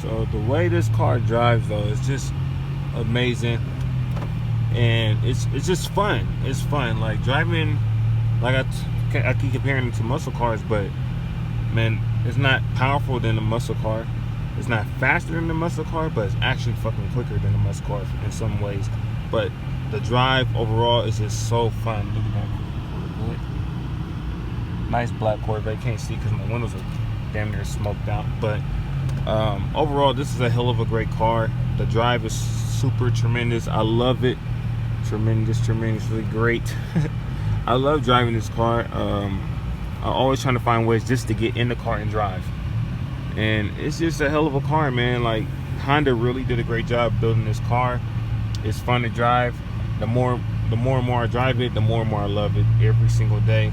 So the way this car drives though is just amazing, and it's just fun. It's fun, like driving. Like I keep comparing it to muscle cars, but man, it's not powerful than a muscle car. It's not faster than the muscle car, but it's actually fucking quicker than a muscle car in some ways. But the drive overall is just so fun. Look at that Corvette. Nice black Corvette. Can't see because my windows are damn near smoked out. But overall, this is a hell of a great car. The drive is super tremendous. I love it. Tremendously great. I love driving this car. I'm always trying to find ways just to get in the car and drive. And it's just a hell of a car, man. Like, Honda really did a great job building this car. It's fun to drive. The more and more I drive it, the more and more I love it every single day.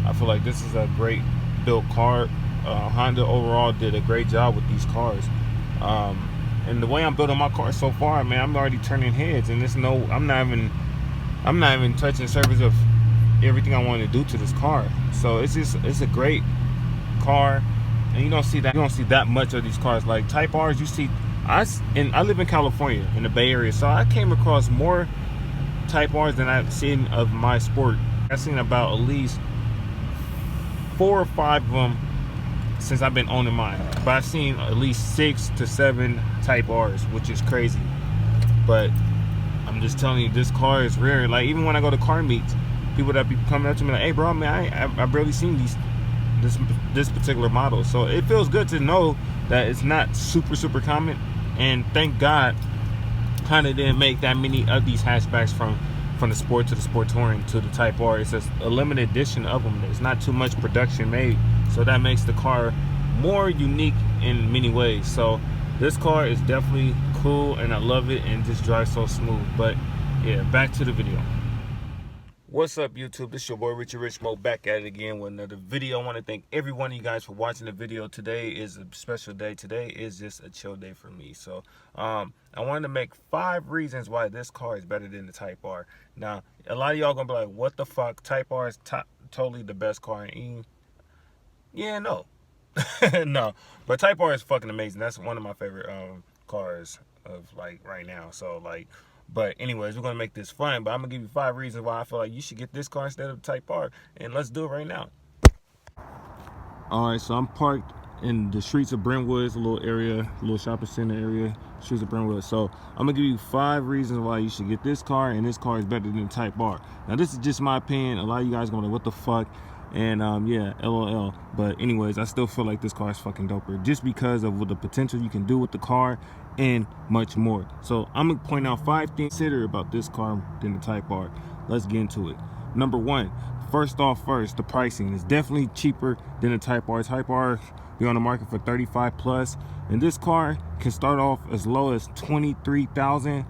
I feel like this is a great built car. Honda overall did a great job with these cars. And the way I'm building my car so far, man, I'm already turning heads, and I'm not even touching the surface of everything I want to do to this car. So it's a great car. And you don't see that much of these cars. Like Type R's, you see. I live in California, in the Bay Area, so I came across more Type R's than I've seen of my Sport. I've seen about at least 4 or 5 of them since I've been owning mine. But I've seen at least 6 to 7 Type R's, which is crazy. But I'm just telling you, this car is rare. Like, even when I go to car meets, people that be coming up to me like, "Hey, bro, man, I barely seen this particular model." So it feels good to know that it's not super common. And thank God Honda didn't make that many of these hatchbacks from the Sport to the Sport Touring to the Type R. It's just a limited edition of them. There's not too much production made, so that makes the car more unique in many ways. So this car is definitely cool, and I love it, and just drives so smooth. But yeah, back to the video. What's up, YouTube? This is your boy Richie Rich Mo, back at it again with another video. I want to thank every one of you guys for watching the video. Today is a special day. Today is just a chill day for me. So I wanted to make 5 reasons why this car is better than the Type R. Now, a lot of y'all gonna be like, what the fuck? Type R is totally the best car in E. Yeah, no. No, but Type R is fucking amazing. That's one of my favorite cars of like right now. So like, but anyways, we're gonna make this fun. But I'm gonna give you 5 reasons why I feel like you should get this car instead of Type R, and let's do it right now. All right, so I'm parked in the streets of Brentwood. It's a little area, a little shopping center area, streets of Brentwood. So I'm gonna give you 5 reasons why you should get this car, and this car is better than Type R. Now, this is just my opinion. A lot of you guys are gonna be like, what the fuck? And yeah, LOL. But anyways, I still feel like this car is fucking doper, just because of what the potential you can do with the car and much more. So I'm gonna point out 5 things to consider about this car than the Type R. Let's get into it. Number 1, first, the pricing is definitely cheaper than the Type R. Type R be on the market for 35 plus, and this car can start off as low as 23,000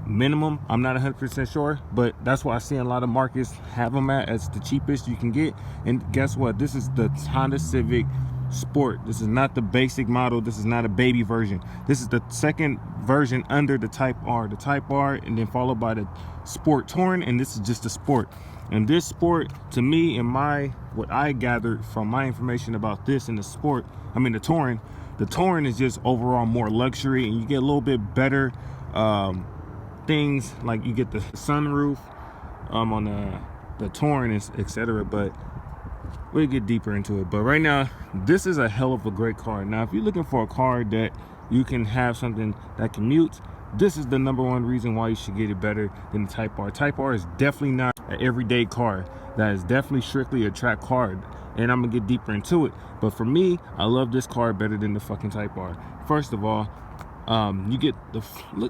minimum. I'm not 100% sure, but that's why I see a lot of markets have them at as the cheapest you can get. And guess what? This is the Honda Civic Sport. This is not the basic model. This is not a baby version. This is the second version under the Type R. The Type R, and then followed by the Sport Touring, and this is just the Sport. And this Sport, to me, and what I gathered from my information about this and the Sport, I mean the Touring is just overall more luxury, and you get a little bit better things, like you get the sunroof on the Touring, etc. But we'll get deeper into it. But right now, this is a hell of a great car. Now, if you're looking for a car that you can have something that commutes, this is the #1 reason why you should get it better than the Type R. Type R is definitely not an everyday car. That is definitely strictly a track car, and I'm gonna get deeper into it. But for me, I love this car better than the fucking Type R. First of all, you get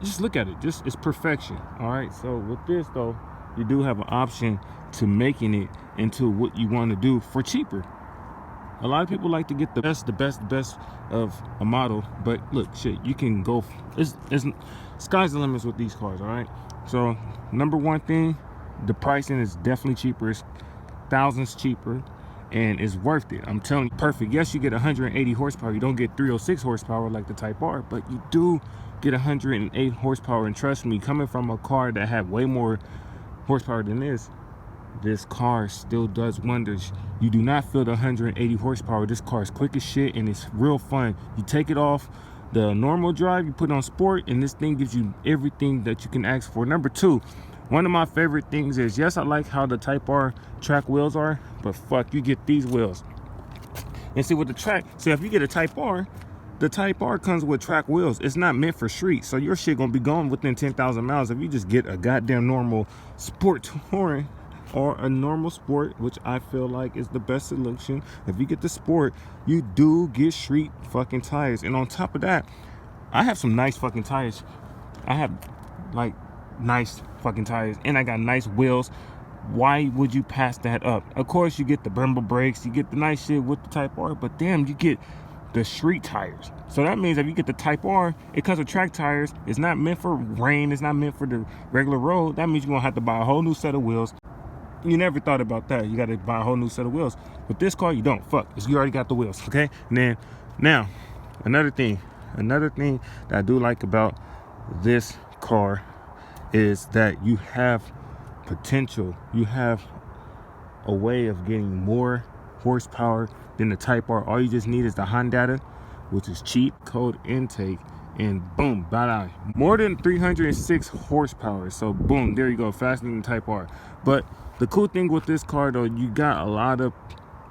just look at it, it's perfection. All right, so with this though, you do have an option to making it into what you want to do for cheaper. A lot of people like to get the best of a model, but look, shit, you can go, it's sky's the limits with these cars. All right, so #1 thing, the pricing is definitely cheaper. It's thousands cheaper, and it's worth it. I'm telling you, perfect. Yes, you get 180 horsepower. You don't get 306 horsepower like the Type R, but you do get 108 horsepower. And trust me, coming from a car that had way more horsepower than this this car still does wonders. You do not feel the 180 horsepower. This car is quick as shit and it's real fun. You take it off the normal drive, you put it on sport, and this thing gives you everything that you can ask for. Number two, one of my favorite things is, yes, I like how the Type R track wheels are, but fuck, you get these wheels. And see, with the track, so if you get a Type R, the Type R comes with track wheels. It's not meant for street, so your shit gonna be going within 10,000 miles. If you just get a goddamn normal sport touring or a normal sport, which I feel like is the best solution. If you get the sport, you do get street fucking tires. And on top of that, I have some nice fucking tires. I have like nice fucking tires, and I got nice wheels. Why would you pass that up? Of course, you get the Brembo brakes, you get the nice shit with the Type R, but damn, you get the street tires. So that means if you get the Type R, it comes with track tires. It's not meant for rain, it's not meant for the regular road. That means you're gonna have to buy a whole new set of wheels. You never thought about that. You gotta buy a whole new set of wheels. With this car, you don't. Fuck, you already got the wheels, okay? And then, now, another thing that I do like about this car is that you have potential. You have a way of getting more horsepower than the Type R. All you just need is the Honda, which is cheap, code intake, and boom, bada, more than 306 horsepower. So boom, there you go, faster than the Type R. But the cool thing with this car though, you got a lot of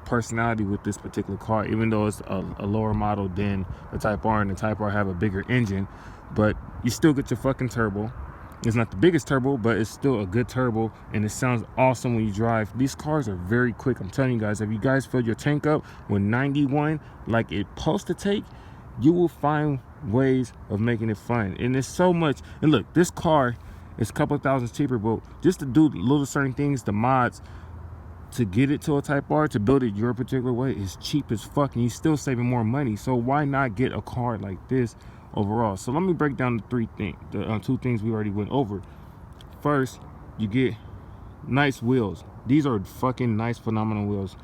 personality with this particular car, even though it's a lower model than the Type R, and the Type R have a bigger engine, but you still get your fucking turbo. It's not the biggest turbo, but it's still a good turbo, and it sounds awesome when you drive. These cars are very quick. I'm telling you guys, if you guys fill your tank up with 91 like it's supposed to take, you will find ways of making it fun. And it's so much. And look, this car is a couple thousands cheaper, but just to do little certain things, the mods to get it to a Type R, to build it your particular way, is cheap as fuck, and you're still saving more money. So why not get a car like this overall? So let me break down the two things we already went over. First, you get nice wheels. These are fucking nice, phenomenal wheels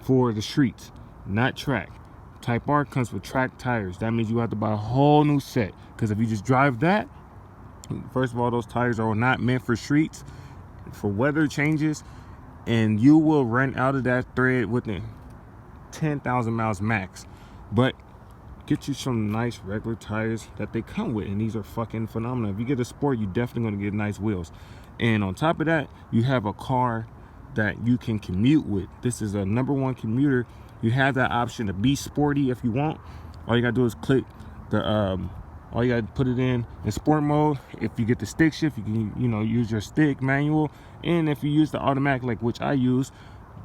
for the streets, not track. Type R comes with track tires. That means you have to buy a whole new set, because if you just drive that, first of all, those tires are not meant for streets, for weather changes, and you will run out of that thread within 10,000 miles max. But get you some nice regular tires that they come with, and these are fucking phenomenal. If you get a sport, you're definitely going to get nice wheels. And on top of that, you have a car that you can commute with. This is a #1 commuter. You have that option to be sporty if you want. All you gotta do is click the all you gotta put it in sport mode. If you get the stick shift, you can use your stick manual. And if you use the automatic, like which I use,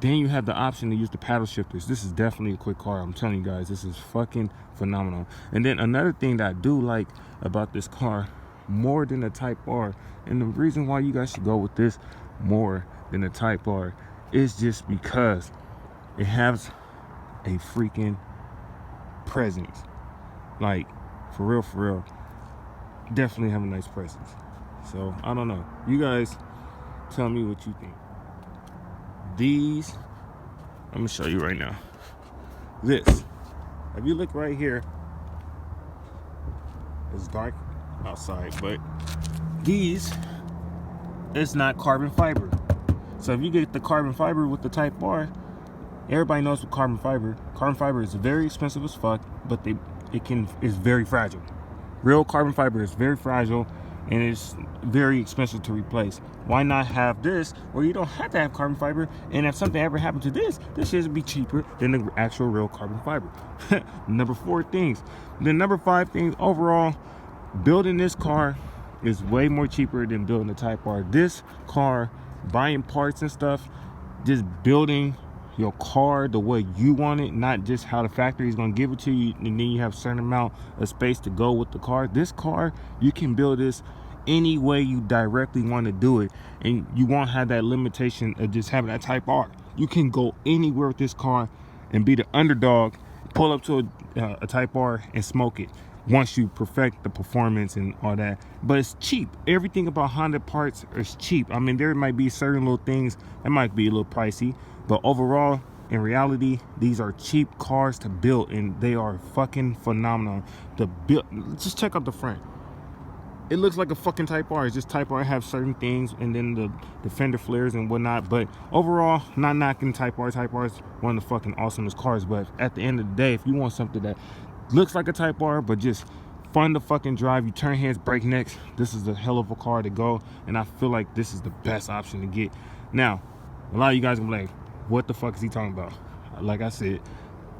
then you have the option to use the paddle shifters. This is definitely a quick car. I'm telling you guys, this is fucking phenomenal. And then another thing that I do like about this car more than the Type R, and the reason why you guys should go with this more than the Type R, is just because it has a freaking presence. Like, for real, definitely have a nice presence. So I don't know, you guys tell me what you think. These, I'm gonna show you right now. This, if you look right here, it's dark outside, but these, it's not carbon fiber. So if you get the carbon fiber with the Type R, everybody knows what carbon fiber is very expensive as fuck, but it's very fragile. Real carbon fiber is very fragile, and it's very expensive to replace. Why not have this where you don't have to have carbon fiber, and if something ever happened to this shit would be cheaper than the actual real carbon fiber. Number 4 things. Then number 5 things, overall, building this car is way more cheaper than building the Type R. This car, buying parts and stuff, just building your car the way you want it, not just how the factory is going to give it to you, and then you have a certain amount of space to go with the car. This car, you can build this any way you directly want to do it, and you won't have that limitation of just having that Type R. You can go anywhere with this car and be the underdog, pull up to a Type R and smoke it once you perfect the performance and all that. But it's cheap. Everything about Honda parts is cheap. I mean, there might be certain little things that might be a little pricey, but overall, in reality, these are cheap cars to build, and they are fucking phenomenal to build. Just check out the front. it looks like a fucking Type R. It's just Type R have certain things, and then the fender flares and whatnot. But overall, not knocking Type R. Type R is one of the fucking awesomest cars. But at the end of the day, if you want something that looks like a Type R but just fun to fucking drive, you turn hands, brake necks, this is a hell of a car to go. And I feel like this is the best option to get. Now, a lot of you guys gonna be like, what the fuck is he talking about? Like I said,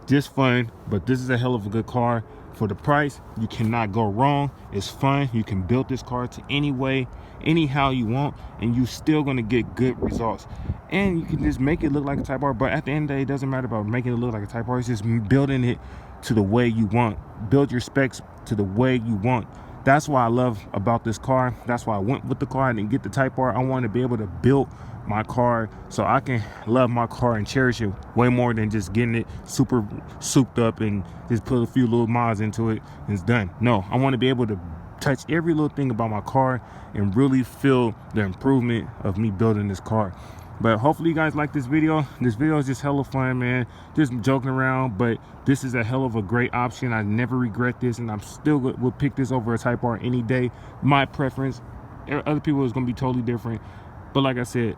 just fun, but this is a hell of a good car. For the price, you cannot go wrong. It's fun. You can build this car to any way, anyhow you want, and you're still gonna get good results. And you can just make it look like a Type R, but at the end of the day, it doesn't matter about making it look like a Type R. It's just building it to the way you want. Build your specs to the way you want. That's why I love about this car. That's why I went with the car. I didn't get the Type R. I want to be able to build my car so I can love my car and cherish it way more than just getting it super souped up and just put a few little mods into it and it's done. No, I want to be able to touch every little thing about my car and really feel the improvement of me building this car. But hopefully you guys like this video. This video is just hella fun, man. Just joking around, but this is a hell of a great option. I never regret this, and I'm still will pick this over a Type R any day. My preference. Other people is gonna be totally different. But like I said,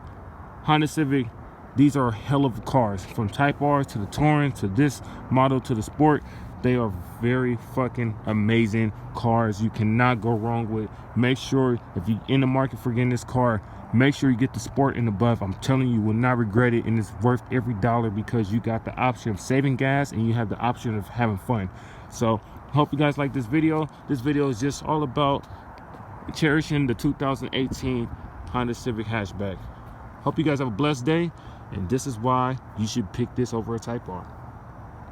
Honda Civic, these are hell of cars. From Type R to the Touring to this model to the Sport, they are very fucking amazing cars. You cannot go wrong with. Make sure if you're in the market for getting this car, make sure you get the Sport and above. I'm telling you, you will not regret it, and it's worth every dollar because you got the option of saving gas and you have the option of having fun. So hope you guys like this video. This video is just all about cherishing the 2018 Honda Civic Hatchback. Hope you guys have a blessed day, and this is why you should pick this over a Type R.